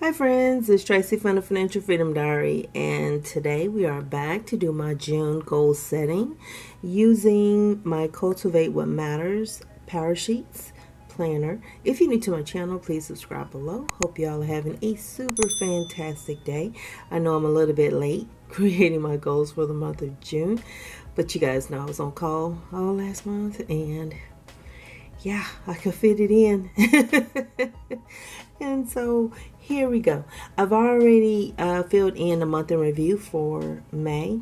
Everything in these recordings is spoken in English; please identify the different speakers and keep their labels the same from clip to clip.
Speaker 1: Hi friends, it's Tracy from the Financial Freedom Diary, and today we are back to do my June goal setting using my Cultivate What Matters Powersheets planner. If you're new to my channel, please subscribe below. Hope y'all are having a super fantastic day. I know I'm a little bit late creating my goals for the month of June, but you guys know I was on call all last month, and yeah, I could fit it in. And so here we go. I've already filled in a month in review for May.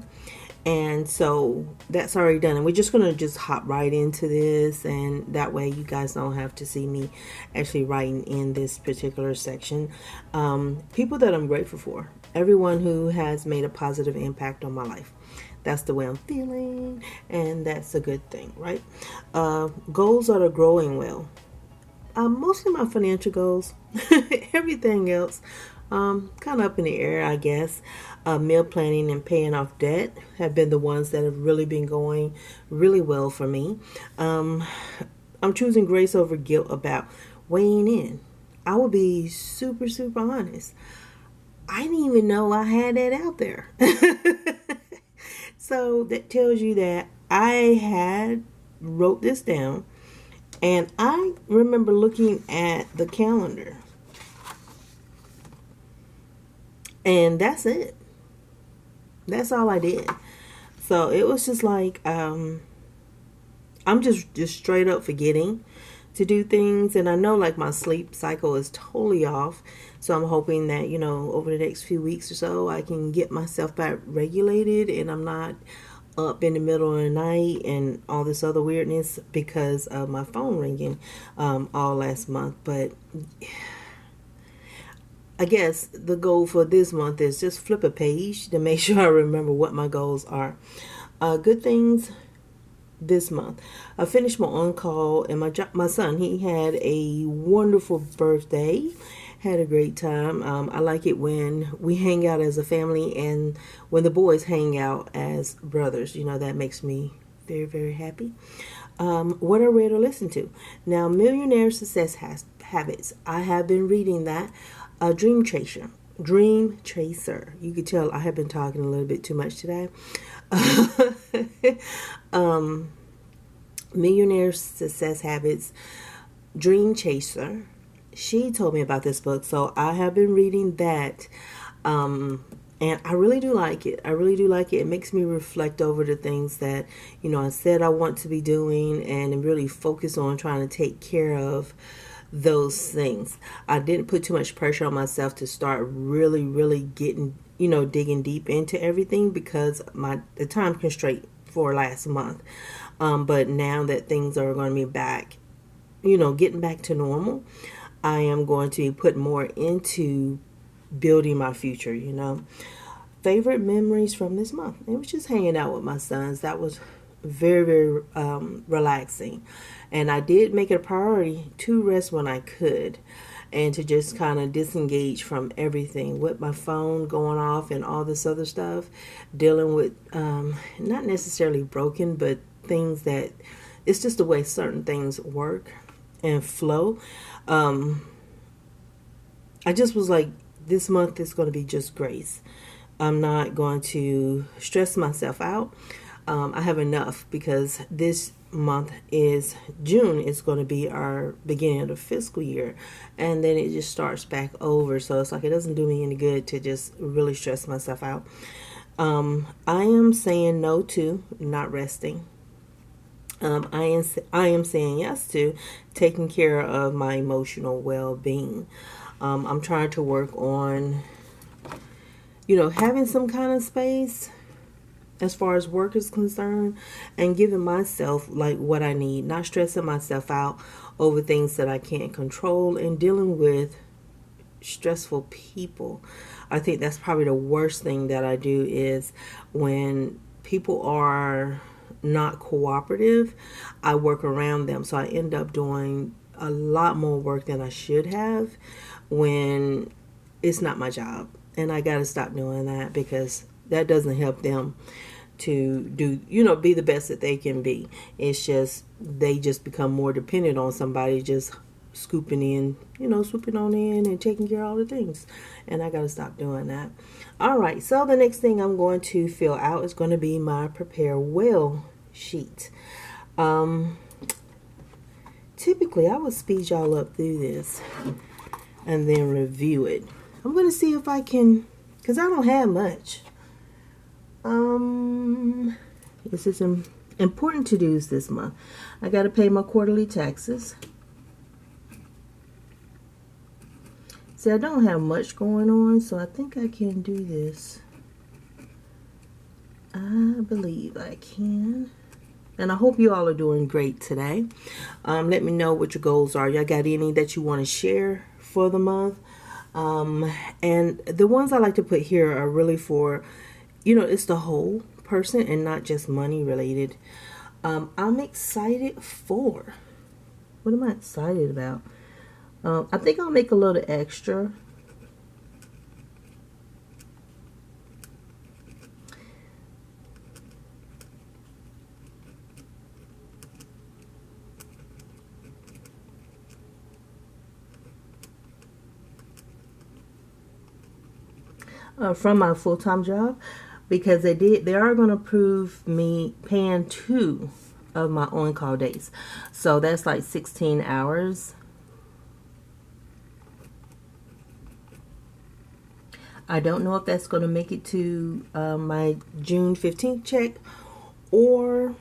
Speaker 1: And so that's already done. And we're just going to just hop right into this. And that way you guys don't have to see me actually writing in this particular section. People that I'm grateful for. Everyone who has made a positive impact on my life. That's the way I'm feeling. And that's a good thing, right? Goals that are growing well. Mostly my financial goals. Everything else, kind of up in the air, I guess. Meal planning and paying off debt have been the ones that have really been going really well for me. I'm choosing grace over guilt about weighing in. I will be super honest. I didn't even know I had that out there. So that tells you that I had wrote this down. And I remember looking at the calendar. And that's it. That's all I did. So it was just like, I'm just straight up forgetting to do things. And I know like my sleep cycle is totally off. So I'm hoping that, over the next few weeks or so, I can get myself back regulated and I'm not up in the middle of the night and all this other weirdness because of my phone ringing all last month. But I guess the goal for this month is just flip a page to make sure I remember what my goals are. Good things this month. I finished my on-call, and my son, he had a wonderful birthday. Had a great time. I like it when we hang out as a family and when the boys hang out as brothers. That makes me very happy. What I read or listened to. Now, Millionaire Success Habits. I have been reading that. Dream Chaser. You could tell I have been talking a little bit too much today. Millionaire Success Habits. Dream Chaser. She told me about this book, so I have been reading that, and I really do like it. It makes me reflect over the things that, I said I want to be doing and really focus on trying to take care of those things. I didn't put too much pressure on myself to start really getting, digging deep into everything because the time constraint for last month. But now that things are going to be back, getting back to normal, I am going to put more into building my future, Favorite memories from this month. It was just hanging out with my sons. That was very relaxing. And I did make it a priority to rest when I could and to just kind of disengage from everything with my phone going off and all this other stuff, dealing with not necessarily broken, but things that it's just the way certain things work and flow. I just was like, this month is going to be just grace. I'm not going to stress myself out. I have enough because this month is June. It's going to be our beginning of the fiscal year. And then it just starts back over. So it's like it doesn't do me any good to just really stress myself out. I am saying no to not resting. I am saying yes to taking care of my emotional well-being. I'm trying to work on, having some kind of space as far as work is concerned and giving myself like what I need, not stressing myself out over things that I can't control and dealing with stressful people. I think that's probably the worst thing that I do is when people are not cooperative, I work around them. So I end up doing a lot more work than I should have when it's not my job. And I got to stop doing that because that doesn't help them to do, be the best that they can be. It's just, they just become more dependent on somebody just scooping in, swooping on in and taking care of all the things. And I got to stop doing that. All right, so the next thing I'm going to fill out is going to be my prepare well sheet. Typically, I would speed y'all up through this and then review it. I'm going to see if I can, because I don't have much. This is important to-dos this month. I got to pay my quarterly taxes. See, I don't have much going on, so I think I can do this. I believe I can. And I hope you all are doing great today. Let me know what your goals are. Y'all got any that you want to share for the month? And the ones I like to put here are really for, it's the whole person and not just money related. I'm excited for, what am I excited about? I think I'll make a little extra. From my full-time job, because they are going to approve me paying 2 of my on-call days. So that's like 16 hours. I don't know if that's going to make it to my June 15th check or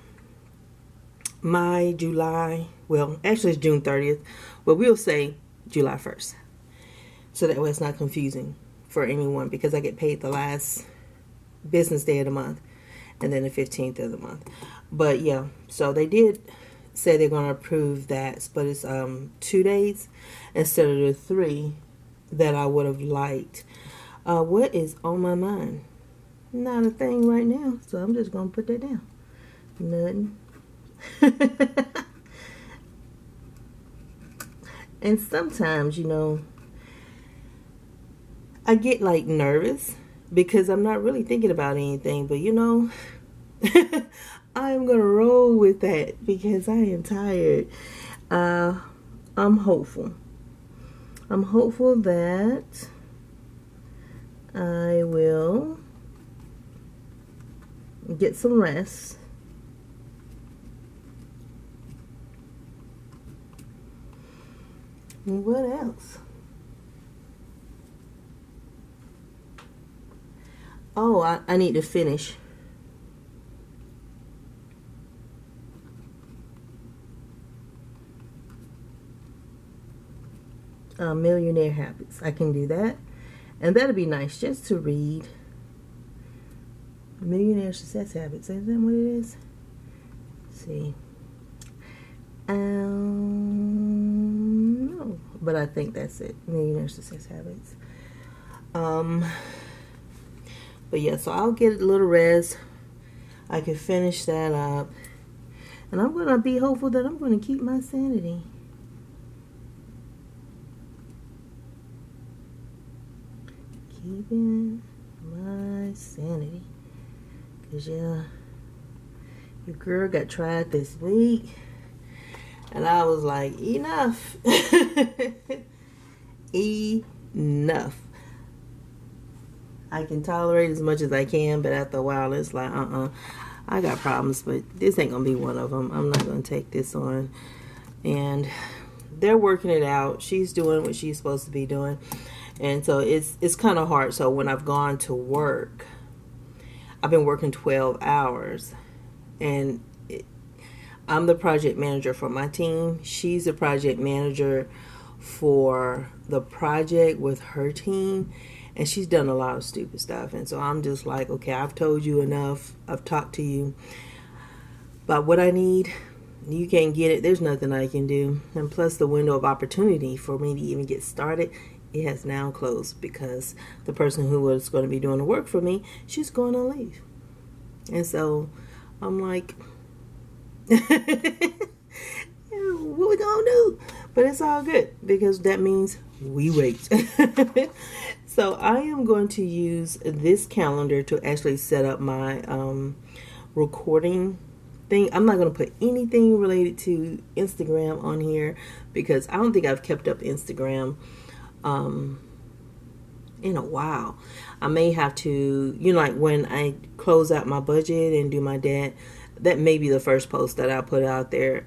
Speaker 1: my July, well, actually it's June 30th, but we'll say July 1st. So that way it's not confusing for anyone, because I get paid the last business day of the month and then the 15th of the month. But yeah, so they did say they're going to approve that, but it's 2 days instead of the 3 that I would have liked. What is on my mind? Not a thing right now, so I'm just going to put that down. Nothing. And sometimes, I get like nervous because I'm not really thinking about anything, but I am going to roll with that because I am tired. I'm hopeful. I'm hopeful that I will get some rest. And what else? Oh, I need to finish. Millionaire Habits. I can do that. And that'll be nice just to read. Millionaire Success Habits. Is that what it is? Let's see. No. But I think that's it. Millionaire Success Habits. But yeah, so I'll get a little rest. I can finish that up. And I'm going to be hopeful that I'm going to keep my sanity. Keeping my sanity. Because, yeah, your girl got tried this week. And I was like, enough. Enough. I can tolerate as much as I can, but after a while, it's like, I got problems, but this ain't going to be one of them. I'm not going to take this on. And they're working it out. She's doing what she's supposed to be doing. And so it's kind of hard. So when I've gone to work, I've been working 12 hours. And I'm the project manager for my team. She's the project manager for the project with her team. And she's done a lot of stupid stuff. And so I'm just like, okay, I've told you enough. I've talked to you about what I need. You can't get it. There's nothing I can do. And plus the window of opportunity for me to even get started, it has now closed because the person who was going to be doing the work for me, she's going to leave. And so I'm like, what we gonna do? But it's all good because that means we wait. So I am going to use this calendar to actually set up my recording thing. I'm not going to put anything related to Instagram on here because I don't think I've kept up Instagram in a while. I may have to, like when I close out my budget and do my debt, that may be the first post that I'll put out there.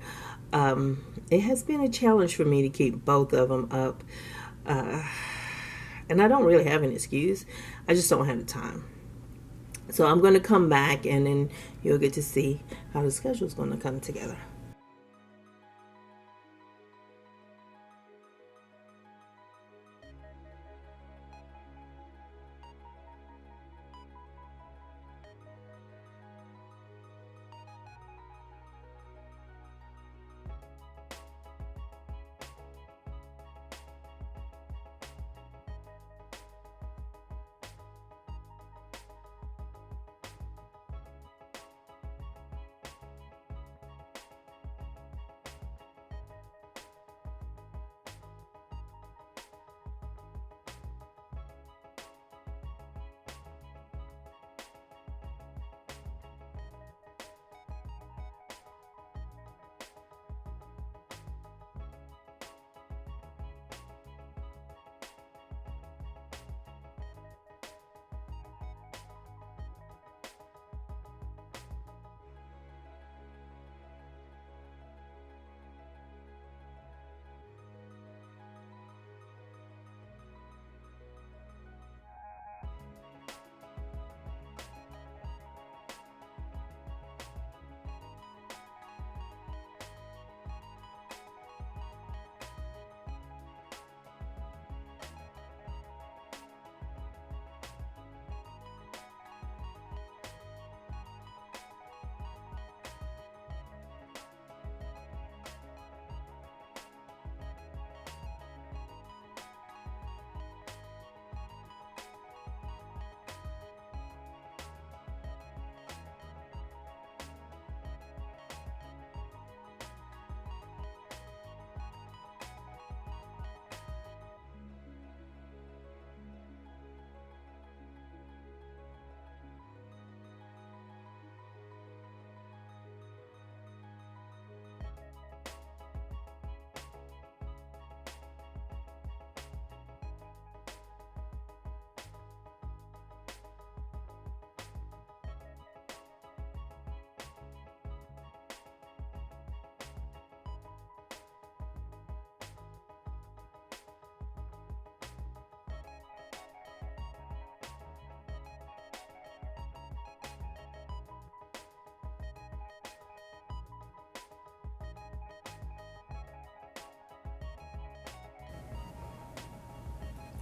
Speaker 1: It has been a challenge for me to keep both of them up. And I don't really have an excuse. I just don't have the time. So I'm going to come back and then you'll get to see how the schedule is going to come together.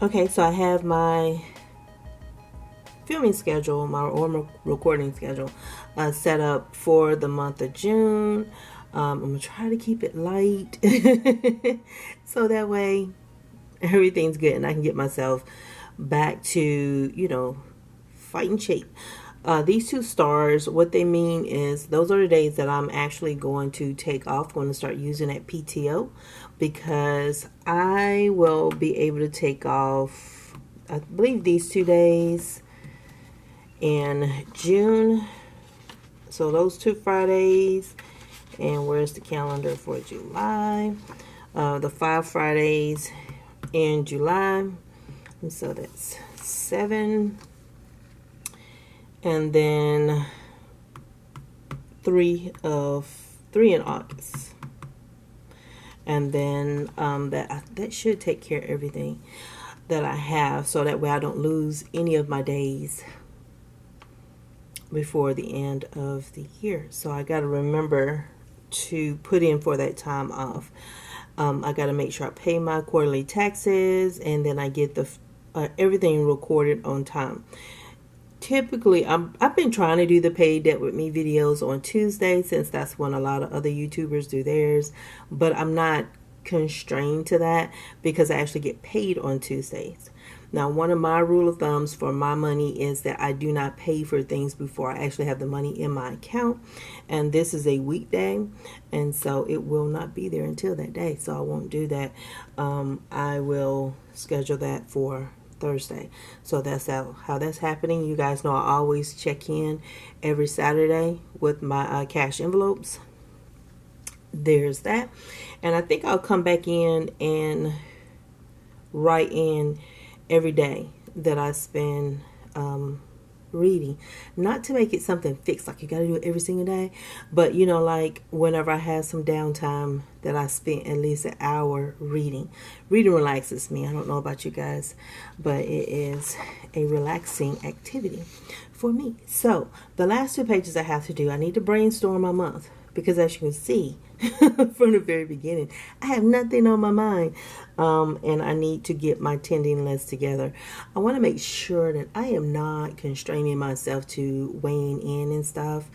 Speaker 1: Okay, so I have my filming schedule, my recording schedule set up for the month of June. I'm going to try to keep it light so that way everything's good and I can get myself back to, fighting shape. These two stars, what they mean is those are the days that I'm actually going to take off, going to start using that PTO, because I will be able to take off, I believe, these 2 days in June. So those 2 Fridays, and where's the calendar for July? The 5 Fridays in July, and so that's 7. And then 3 in August, and then that should take care of everything that I have, so that way I don't lose any of my days before the end of the year. So I got to remember to put in for that time off. I got to make sure I pay my quarterly taxes, and then I get the everything recorded on time. Typically, I've been trying to do the Pay Debt With Me videos on Tuesday, since that's when a lot of other YouTubers do theirs. But I'm not constrained to that because I actually get paid on Tuesdays. Now, one of my rule of thumbs for my money is that I do not pay for things before I actually have the money in my account. And this is a weekday, and so it will not be there until that day. So I won't do that. I will schedule that for Thursday. So that's how that's happening. You guys know I always check in every Saturday with my cash envelopes. There's that. And I think I'll come back in and write in every day that I spend reading, not to make it something fixed like you got to do it every single day, but like whenever I have some downtime, that I spend at least an hour reading. Reading relaxes me. I don't know about you guys, but it is a relaxing activity for me. So the last 2 pages I have to do, I need to brainstorm my month, because as you can see from the very beginning, I have nothing on my mind, and I need to get my tending list together. I want to make sure that I am not constraining myself to weighing in and stuff.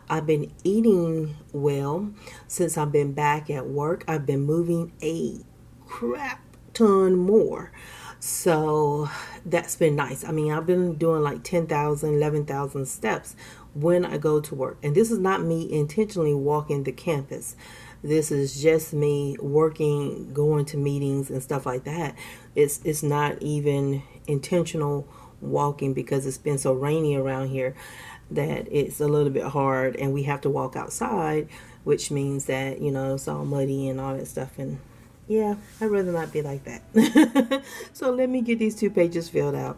Speaker 1: I've been eating well since I've been back at work. I've been moving a crap ton more. So that's been nice. I mean, I've been doing like 10,000, 11,000 steps when I go to work. And this is not me intentionally walking the campus. This is just me working, going to meetings and stuff like that. It's not even intentional walking, because it's been so rainy around here that it's a little bit hard, and we have to walk outside, which means that, it's all muddy and all that stuff. And yeah, I'd rather not be like that. So let me get these 2 pages filled out.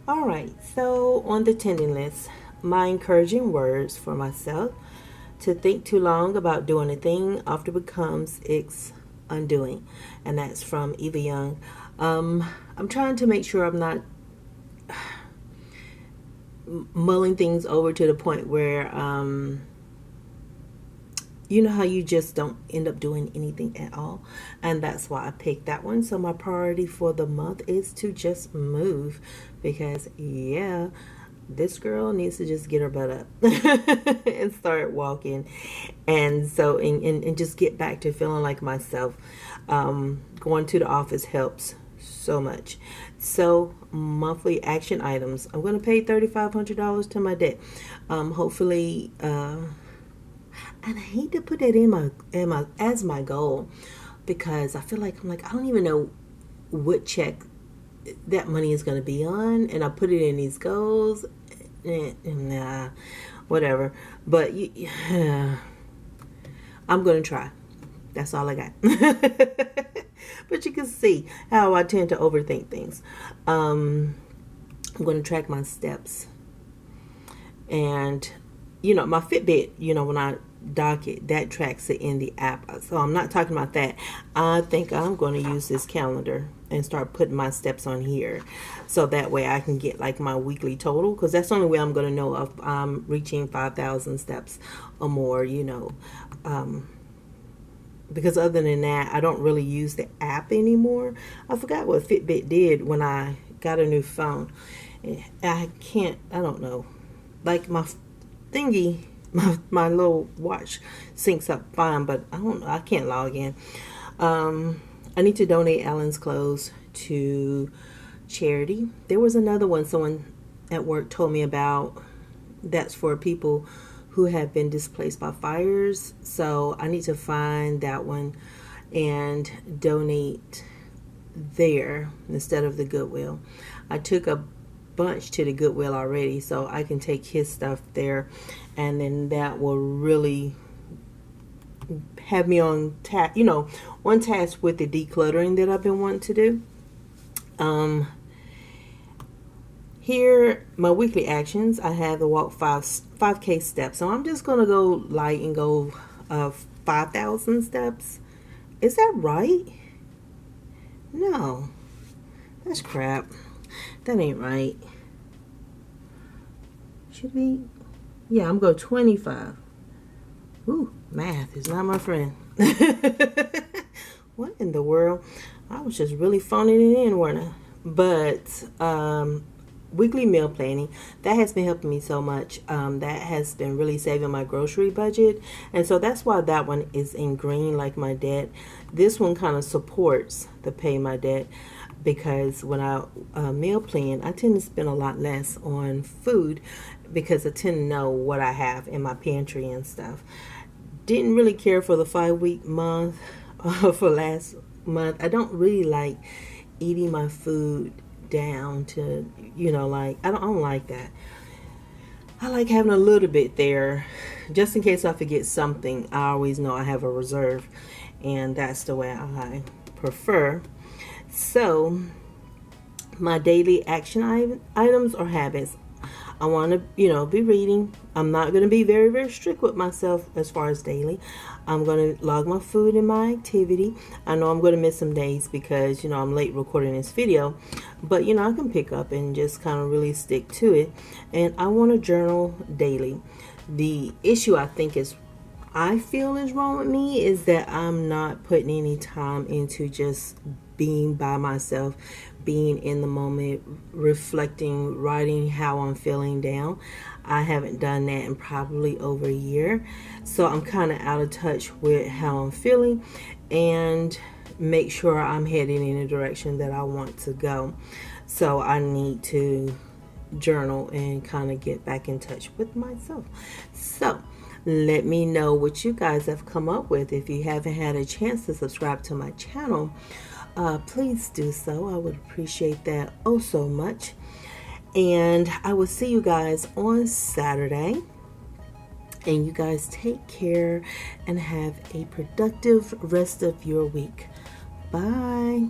Speaker 1: All right, so on the tending list, my encouraging words for myself: to think too long about doing a thing often becomes its undoing. And that's from Eva Young. I'm trying to make sure I'm not mulling things over to the point where you know how you just don't end up doing anything at all, and that's why I picked that one. So my priority for the month is to just move, because yeah, this girl needs to just get her butt up and start walking, and so and just get back to feeling like myself. Going to the office helps so much. So monthly action items, I'm going to pay $3,500 to my debt. Hopefully, and I hate to put that in my as my goal, because I feel like I don't even know what check that money is going to be on, and I put it in these goals. Nah, whatever. But I'm going to try. That's all I got. But you can see how I tend to overthink things. I'm going to track my steps, and my Fitbit, when I dock it, that tracks it in the app. So I'm not talking about that. I think I'm going to use this calendar and start putting my steps on here, so that way I can get like my weekly total, because that's the only way I'm going to know if I'm reaching 5,000 steps or more, because other than that, I don't really use the app anymore. I forgot what Fitbit did when I got a new phone. I don't know, like my thingy, my little watch syncs up fine, but I don't know, I can't log in. I need to donate Alan's clothes to charity. There was another one someone at work told me about, that's for people who have been displaced by fires. So I need to find that one and donate there instead of the Goodwill. I took a bunch to the Goodwill already, so I can take his stuff there, and then that will really have me on task, on task with the decluttering that I've been wanting to do. Here, my weekly actions, I have the walk 5K steps. So I'm just going to go light and go 5,000 steps. Is that right? No, that's crap. That ain't right. Should be, yeah, I'm going 25. Ooh, math is not my friend. What in the world? I was just really phoning it in, weren't I? But weekly meal planning, that has been helping me so much. That has been really saving my grocery budget, and so that's why that one is in green, like my debt. This one kind of supports the pay my debt, because when I meal plan, I tend to spend a lot less on food, because I tend to know what I have in my pantry and stuff. Didn't really care for the 5-week month for last month. I don't really like eating my food down to, I don't like that. I like having a little bit there just in case I forget something. I always know I have a reserve, and that's the way I prefer. So my daily action items or habits, I want to, be reading. I'm not going to be very, very strict with myself as far as daily. I'm going to log my food and my activity. I know I'm going to miss some days because, I'm late recording this video. But, I can pick up and just kind of really stick to it. And I want to journal daily. The issue I feel is wrong with me is that I'm not putting any time into just being by myself, being in the moment, reflecting, writing how I'm feeling down. I haven't done that in probably over a year. So I'm kind of out of touch with how I'm feeling, and make sure I'm heading in the direction that I want to go. So I need to journal and kind of get back in touch with myself. So let me know what you guys have come up with. If you haven't had a chance to subscribe to my channel, please do so. I would appreciate that oh so much. And I will see you guys on Saturday. And you guys take care and have a productive rest of your week. Bye.